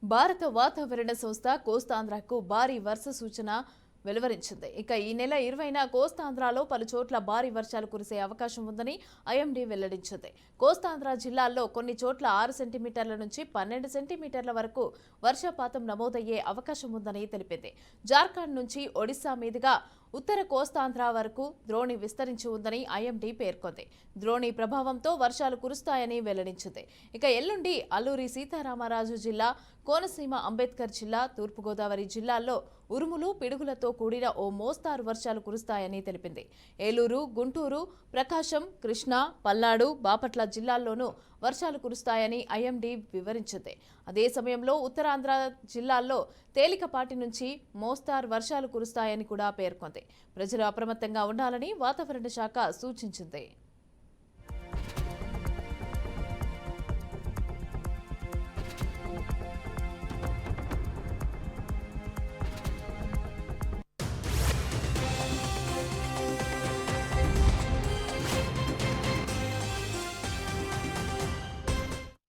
భారత వాతావరణ సంస్థ కోస్తాంధ్రకు భారీ వర్ష సూచన వెలువరించింది. ఇక ఈ నెల 20న కోస్తాంధ్రలో పలు చోట్ల భారీ వర్షాలు కురిసే అవకాశం ఉందని ఐఎండీ వెల్లడించింది. కోస్తాంధ్ర జిల్లాల్లో కొన్ని చోట్ల 6 సెంటీమీటర్ల నుంచి 12 సెంటీమీటర్ల వరకు వర్షపాతం నమోదయ్యే అవకాశం ఉందని తెలిపింది. జార్ఖండ్ నుంచి ఒడిశా మీదుగా ఉత్తర కోస్తాంధ్ర వరకు ద్రోణి విస్తరించి ఉందని ఐఎండీ పేర్కొంది. ద్రోణి ప్రభావంతో వర్షాలు కురుస్తాయని వెల్లడించింది. ఇక ఎల్లుండి అల్లూరి సీతారామరాజు జిల్లా, కోనసీమ అంబేద్కర్ జిల్లా, తూర్పుగోదావరి జిల్లాల్లో ఉరుములు, పిడుగులతో కూడిన ఓ మోస్తారు వర్షాలు కురుస్తాయని తెలిపింది. ఏలూరు, గుంటూరు, ప్రకాశం, కృష్ణా, పల్నాడు, బాపట్ల జిల్లాల్లోనూ వర్షాలు కురుస్తాయని ఐఎండీ వివరించింది. అదే సమయంలో ఉత్తరాంధ్ర జిల్లాల్లో తేలికపాటి నుంచి మోస్తారు వర్షాలు కురుస్తాయని కూడా పేర్కొంది. ప్రజలు అప్రమత్తంగా ఉండాలని వాతావరణ శాఖ సూచించింది.